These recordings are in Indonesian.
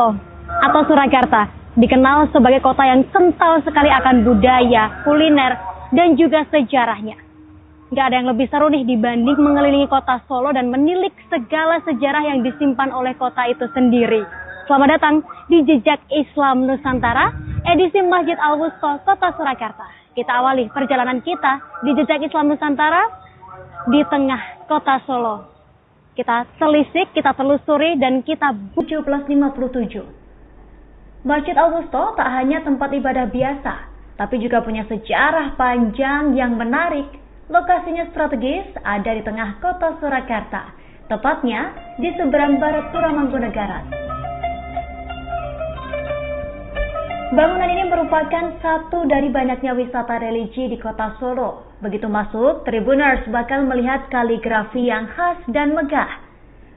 Solo atau Surakarta dikenal sebagai kota yang kental sekali akan budaya, kuliner, dan juga sejarahnya. Gak ada yang lebih seru nih dibanding mengelilingi kota Solo dan menilik segala sejarah yang disimpan oleh kota itu sendiri. Selamat datang di Jejak Islam Nusantara, edisi Masjid Al-Wusta, Kota Surakarta. Kita awali perjalanan kita di Jejak Islam Nusantara di tengah kota Solo. Kita telisik, kita telusuri, dan kita 1757. Masjid Al-Wusta tak hanya tempat ibadah biasa, tapi juga punya sejarah panjang yang menarik. Lokasinya strategis, ada di tengah kota Surakarta, tepatnya di seberang barat Puramangkunegaran. Bangunan ini merupakan satu dari banyaknya wisata religi di kota Solo. Begitu masuk, tribuners bakal melihat kaligrafi yang khas dan megah.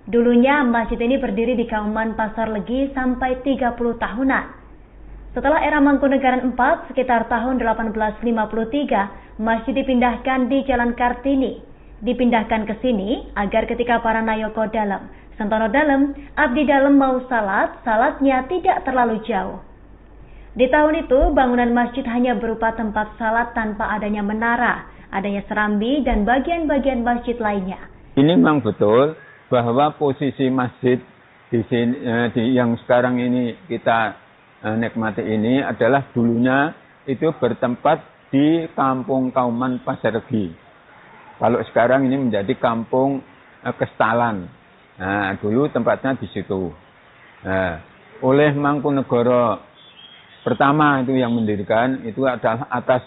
Dulunya masjid ini berdiri di Kauman Pasar Legi sampai 30 tahunan. Setelah era Mangkunegaran IV sekitar tahun 1853, masjid dipindahkan di Jalan Kartini. Dipindahkan ke sini agar ketika para Nayoko Dalem, Sentono Dalem, Abdi Dalem mau salat, salatnya tidak terlalu jauh. Di tahun itu, bangunan masjid hanya berupa tempat salat tanpa adanya menara, adanya serambi dan bagian-bagian masjid lainnya. Ini memang betul bahwa posisi masjid di sini, yang sekarang ini kita nikmati ini adalah dulunya itu bertempat di Kampung Kauman Pasar Legi. Kalau sekarang ini menjadi Kampung Kestalan. Nah, dulu tempatnya di situ. Nah, oleh Mangkunegara pertama itu yang mendirikan itu adalah atas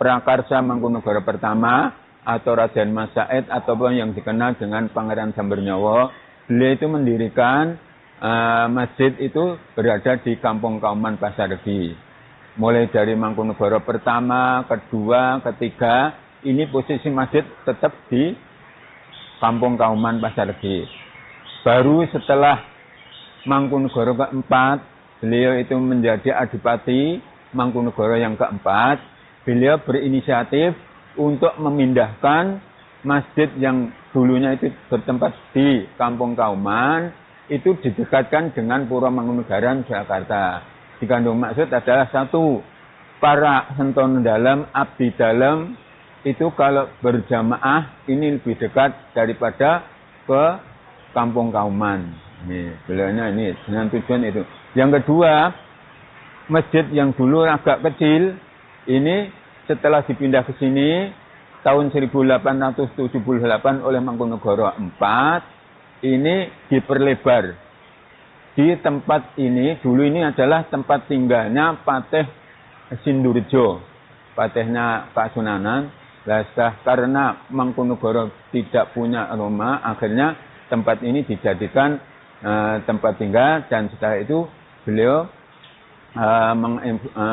prakarsa Mangkunegara pertama atau Raden Mas Said ataupun yang dikenal dengan Pangeran Sambernyawa. Beliau itu mendirikan masjid itu berada di Kampung Kauman Pasar Legi. Mulai dari Mangkunegara pertama, kedua, ketiga, ini posisi masjid tetap di Kampung Kauman Pasar Legi. Baru setelah Mangkunegara keempat, beliau itu menjadi Adipati Mangkunegara yang keempat. Beliau berinisiatif untuk memindahkan masjid yang dulunya itu bertempat di Kampung Kauman, itu didekatkan dengan Pura Mangkunegaran Jakarta. Dikandung maksud adalah satu, para Sentono Dalem, Abdi Dalem, itu kalau berjamaah ini lebih dekat daripada ke Kampung Kauman. Ini, beliaunya ini dengan tujuan itu. Yang kedua, masjid yang dulu agak kecil, ini setelah dipindah ke sini tahun 1878 oleh Mangkunegara IV, ini diperlebar. Di tempat ini, dulu ini adalah tempat tinggalnya Patih Sindurjo, patihnya Pak Sunanan. Karena Mangkunegara tidak punya rumah, akhirnya tempat ini dijadikan tempat tinggal, dan setelah itu beliau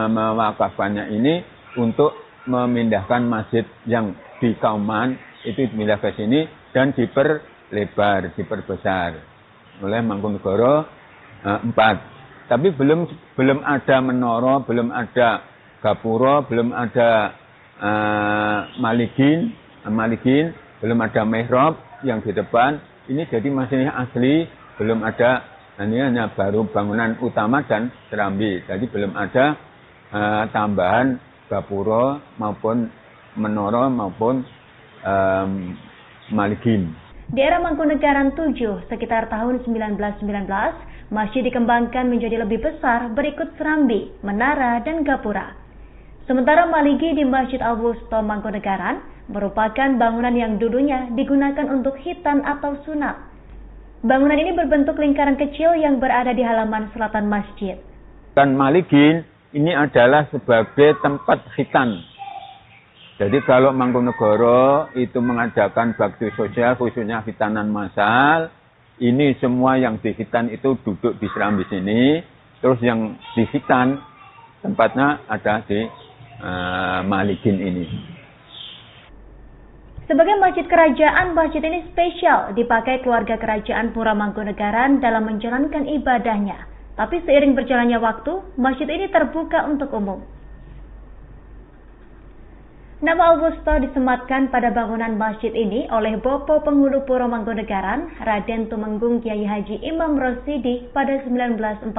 mewakafkannya ini untuk memindahkan masjid yang di Kauman itu dipindah ke sini dan diperlebar, diperbesar oleh Mangkunegara IV. Tapi belum ada menara, belum ada gapura, belum ada maligin, belum ada mihrab yang di depan. Ini jadi masih asli, belum ada. Ini hanya baru bangunan utama dan serambi. Jadi belum ada tambahan gapura maupun menara maupun maligin. Di era Mangkunegaran VII sekitar tahun 1919, masjid dikembangkan menjadi lebih besar berikut serambi, menara, dan gapura. Sementara maligi di Masjid Al-Wusta Mangkunegaran merupakan bangunan yang dulunya digunakan untuk khitan atau sunat. Bangunan ini berbentuk lingkaran kecil yang berada di halaman selatan masjid. Dan maligin ini adalah sebagai tempat khitan. Jadi kalau Mangkunegara itu mengadakan bakti sosial, khususnya khitanan massal, ini semua yang di khitan itu duduk di serambi sini, terus yang di khitan tempatnya ada di maligin ini. Sebagai masjid kerajaan, masjid ini spesial dipakai keluarga kerajaan Pura Mangkunegaran dalam menjalankan ibadahnya. Tapi seiring berjalannya waktu, masjid ini terbuka untuk umum. Nama Augusto disematkan pada bangunan masjid ini oleh Bopo Penghulu Puro Mangkunegaran, Raden Tumenggung Kiai Haji Imam Rosidi pada 1949.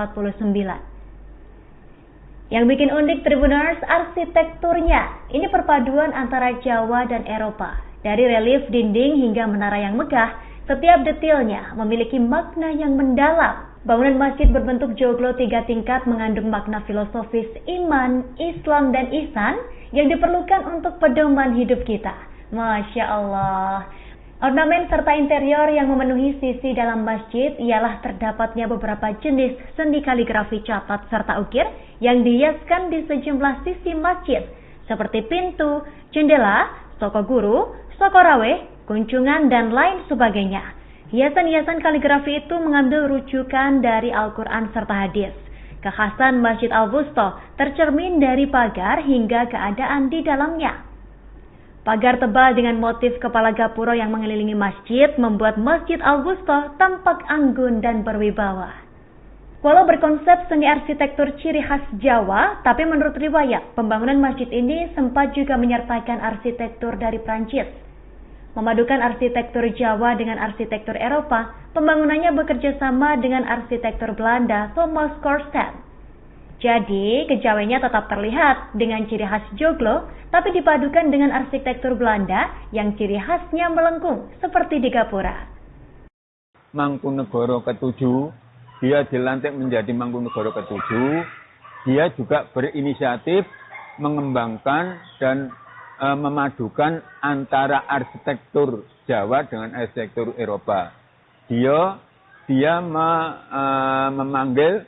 Yang bikin unik Tribuners, arsitekturnya. Ini perpaduan antara Jawa dan Eropa. Dari relief dinding hingga menara yang megah, setiap detailnya memiliki makna yang mendalam. Bangunan masjid berbentuk joglo 3 tingkat mengandung makna filosofis iman, Islam, dan ihsan yang diperlukan untuk pedoman hidup kita. Masya Allah. Ornamen serta interior yang memenuhi sisi dalam masjid ialah terdapatnya beberapa jenis seni kaligrafi catat serta ukir yang dihiaskan di sejumlah sisi masjid, seperti pintu, jendela, toko guru, toko raweh, kunjungan, dan lain sebagainya. Hiasan-hiasan kaligrafi itu mengambil rujukan dari Al-Quran serta hadis. Kekhasan Masjid Augusto tercermin dari pagar hingga keadaan di dalamnya. Pagar tebal dengan motif kepala gapura yang mengelilingi masjid membuat Masjid Augusto tampak anggun dan berwibawa. Walau berkonsep seni arsitektur ciri khas Jawa, tapi menurut riwayat, pembangunan masjid ini sempat juga menyertakan arsitektur dari Prancis. Memadukan arsitektur Jawa dengan arsitektur Eropa, pembangunannya bekerja sama dengan arsitektur Belanda Thomas Korsten. Jadi, kejawennya tetap terlihat dengan ciri khas joglo, tapi dipadukan dengan arsitektur Belanda yang ciri khasnya melengkung, seperti di Gapura. Mangkunegoro ke-7, dia dilantik menjadi Mangkunegoro ke-7, dia juga berinisiatif mengembangkan dan memadukan antara arsitektur Jawa dengan arsitektur Eropa. Dia memanggil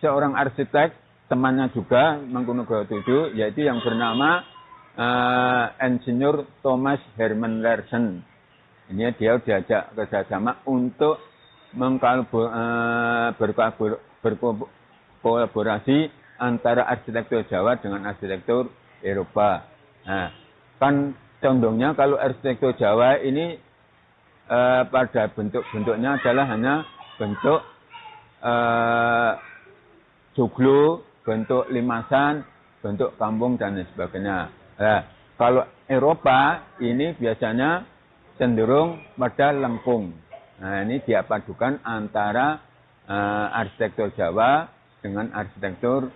seorang arsitek, temannya juga Mangkunegoro 7, yaitu yang bernama Insinyur Thomas Herman Lersen. Ini dia diajak kerjasama untuk berkolaborasi antara arsitektur Jawa dengan arsitektur Eropa. Nah, kan condongnya kalau arsitektur Jawa ini pada bentuknya adalah hanya bentuk joglo, bentuk limasan, bentuk kampung, dan sebagainya. Nah, kalau Eropa ini biasanya cenderung pada lengkung. Nah, ini dia padukan antara arsitektur Jawa dengan arsitektur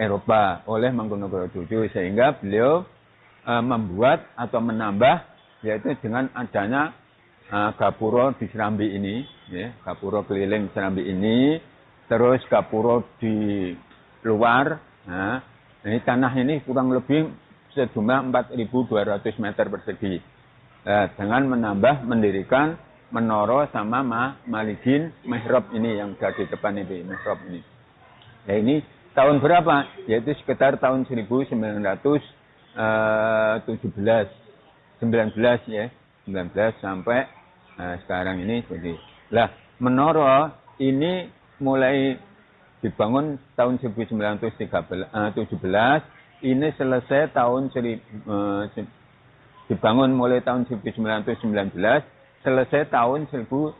Eropa oleh Mangkunegoro 7, sehingga beliau membuat atau menambah, yaitu dengan adanya gapura di Serambi ini, ya, gapura keliling Serambi ini, terus gapura di luar. Nah, ini tanah ini kurang lebih sejumlah 4.200 meter persegi. Dengan menambah mendirikan menara sama maligin mihrab ini yang ada di depan ini, mihrab ini. Nah, ini tahun berapa? Yaitu sekitar tahun 1919 ya, 19 sampai sekarang ini. Jadi, menara ini mulai dibangun tahun 1917, ini selesai tahun dibangun mulai tahun 1919, selesai tahun 1926.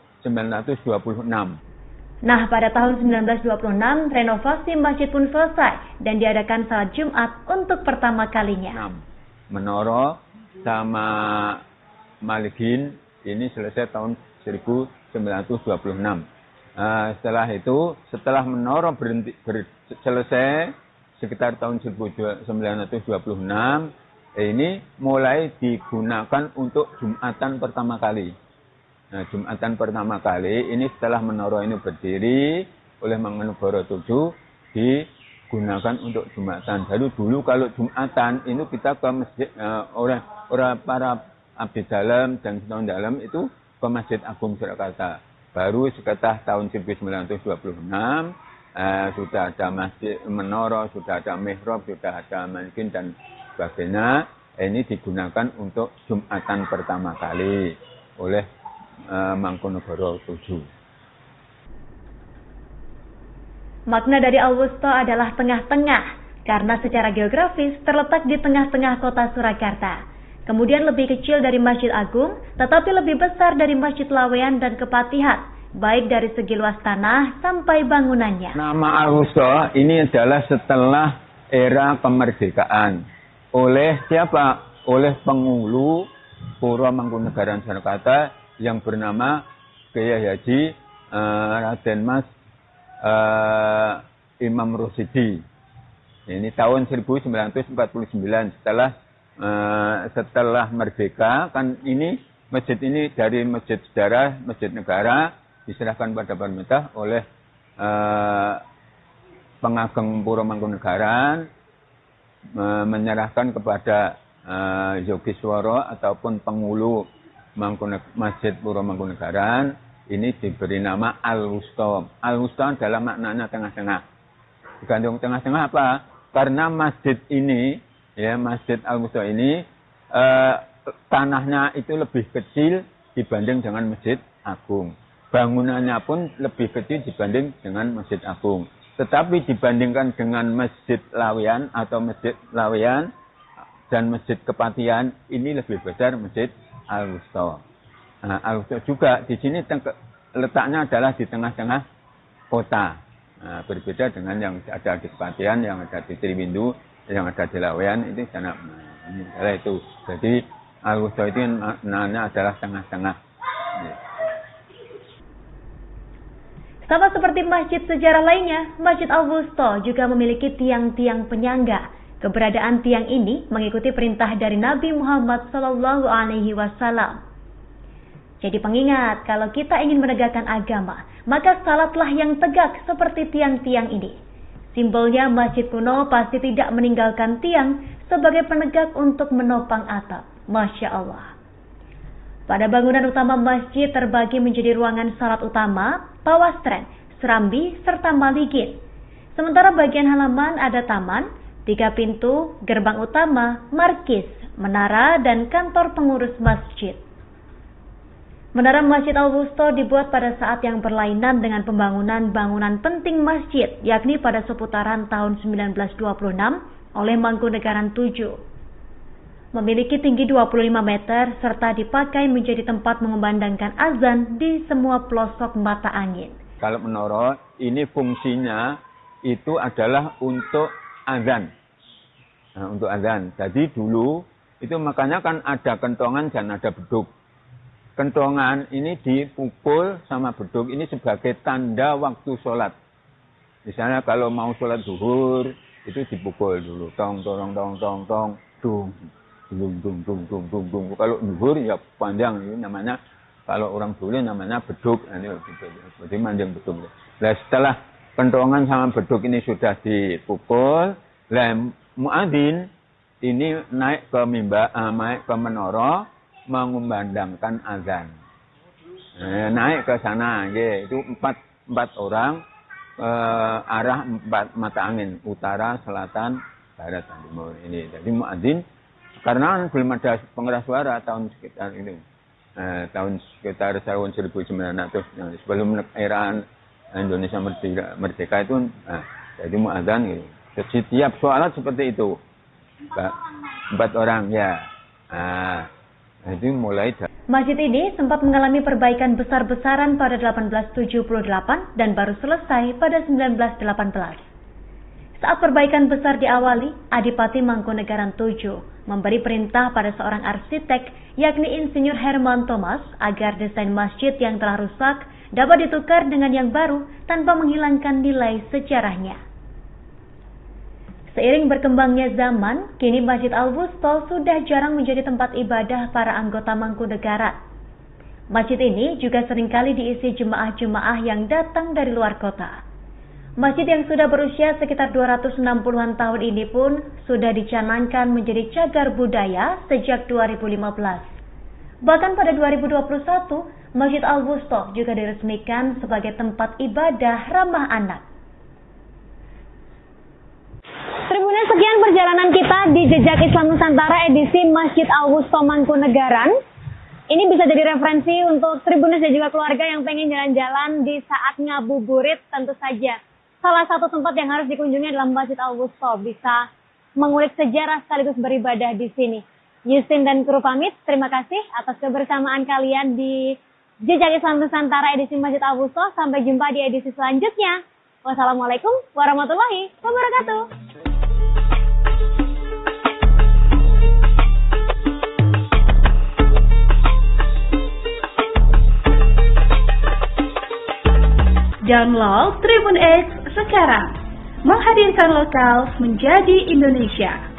Nah, pada tahun 1926, renovasi masjid pun selesai dan diadakan salat Jumat untuk pertama kalinya. Menara sama maligin ini selesai tahun 1926. Setelah itu, setelah menara selesai sekitar tahun 1926, ini mulai digunakan untuk Jumatan pertama kali. Nah, Jumatan pertama kali ini setelah menara ini berdiri oleh Mangkunegoro 7 digunakan untuk Jumatan. Jadi dulu kalau Jumatan ini kita ke masjid, orang para abdi dalam dan setahun dalam itu ke Masjid Agung Surakarta. Baru sekitar tahun 1926 sudah ada masjid menara, sudah ada mihrab, sudah ada maligin dan sebagainya. Ini digunakan untuk Jumatan pertama kali oleh Mangkunegoro 7. Makna dari Augusto adalah tengah-tengah, karena secara geografis terletak di tengah-tengah kota Surakarta. Kemudian lebih kecil dari Masjid Agung, tetapi lebih besar dari Masjid Lawean dan Kepatihan, baik dari segi luas tanah sampai bangunannya. Nama Augusto ini adalah setelah era kemerdekaan. oleh siapa? Oleh penghulu Puro Mangkunegaran Surakarta yang bernama Kiai Haji Raden Mas Imam Rusidi. Ini tahun 1949 setelah merdeka, kan ini masjid ini dari masjid sejarah, masjid negara diserahkan pada pemerintah oleh pengageng Puro Mangkunegaran, menyerahkan kepada Yogisworo ataupun penghulu Masjid Puro Mangkunegaran. Ini diberi nama Al-Wusta. Al-Wusta adalah maknanya tengah-tengah. Digantung tengah-tengah apa? Karena masjid ini, ya Masjid Al-Wusta ini, tanahnya itu lebih kecil dibanding dengan Masjid Agung. Bangunannya pun lebih kecil dibanding dengan Masjid Agung. Tetapi dibandingkan dengan Masjid Laweyan atau Masjid Laweyan dan Masjid Kepatihan, ini lebih besar Masjid Al-Wusta. Nah, Al-Wusta juga di sini letaknya adalah di tengah-tengah kota. Nah, berbeda dengan yang ada di Kepatihan, yang ada di Triwindu, yang ada di Laweyan, itu sana. Nah, ini adalah itu. Jadi Al-Wusta itu namanya adalah tengah-tengah. Sama seperti masjid sejarah lainnya, Masjid Al-Wusta juga memiliki tiang-tiang penyangga. Keberadaan tiang ini mengikuti perintah dari Nabi Muhammad SAW. Jadi pengingat, kalau kita ingin menegakkan agama, maka salatlah yang tegak seperti tiang-tiang ini. Simbolnya masjid kuno pasti tidak meninggalkan tiang sebagai penegak untuk menopang atap. Masya Allah. Pada bangunan utama masjid terbagi menjadi ruangan salat utama, pawastren, serambi, serta maligin. Sementara bagian halaman ada taman, 3 pintu, gerbang utama, markis, menara, dan kantor pengurus masjid. Menara Masjid Al-Wusta dibuat pada saat yang berlainan dengan pembangunan bangunan penting masjid, yakni pada seputaran tahun 1926 oleh Mangkunegaran 7. Memiliki tinggi 25 meter serta dipakai menjadi tempat mengumandangkan azan di semua pelosok mata angin. Kalau menara ini fungsinya itu adalah untuk azan. Nah, untuk azan. Jadi dulu itu makanya kan ada kentongan dan ada beduk. Kentongan ini dipukul sama beduk ini sebagai tanda waktu sholat. Misalnya kalau mau sholat zuhur itu dipukul dulu, tong tong tong tong tong dung dung dung dung dung dung dung. Kalau zuhur ya panjang, ini namanya kalau orang dulu namanya beduk. Ini jadi panjang beduk. Nah, setelah kentongan sama beduk ini sudah dipukul, muadzin ini naik ke mimbar, naik ke menara mengumandangkan azan. Naik ke sana, itu empat orang arah 4 mata angin, utara, selatan, barat, dan timur ini. Jadi muadzin karena belum ada pengeras suara tahun sekitar itu, tahun 1900 sebelum era Indonesia merdeka itu, jadi muadzan gitu. Setiap sholat seperti itu, 4 orang ya. Itu mulai. Masjid ini sempat mengalami perbaikan besar-besaran pada 1878 dan baru selesai pada 1918. Saat perbaikan besar diawali, Adipati Mangkunegaran 7 memberi perintah pada seorang arsitek, yakni Insinyur Herman Thomas, agar desain masjid yang telah rusak dapat ditukar dengan yang baru tanpa menghilangkan nilai sejarahnya. Seiring berkembangnya zaman, kini Masjid Al-Wusta sudah jarang menjadi tempat ibadah para anggota Mangkunegaran. Masjid ini juga seringkali diisi jemaah-jemaah yang datang dari luar kota. Masjid yang sudah berusia sekitar 260-an tahun ini pun sudah dicanangkan menjadi cagar budaya sejak 2015. Bahkan pada 2021, Masjid Al-Wusta juga diresmikan sebagai tempat ibadah ramah anak. Tribuners, sekian perjalanan kita di Jejak Islam Nusantara edisi Masjid Al-Wusta Mangkunegaran. Ini bisa jadi referensi untuk Tribuners dan juga keluarga yang pengen jalan-jalan di saat ngabuburit. Tentu saja salah satu tempat yang harus dikunjungi adalah Masjid Al-Wusta. Bisa mengulik sejarah sekaligus beribadah di sini. Yustin dan kru pamit, terima kasih atas kebersamaan kalian di Jejak Islam Nusantara edisi Masjid Al-Wusta. Sampai jumpa di edisi selanjutnya. Wassalamualaikum warahmatullahi wabarakatuh. Download Tribun X sekarang. Menghadirkan lokal menjadi Indonesia.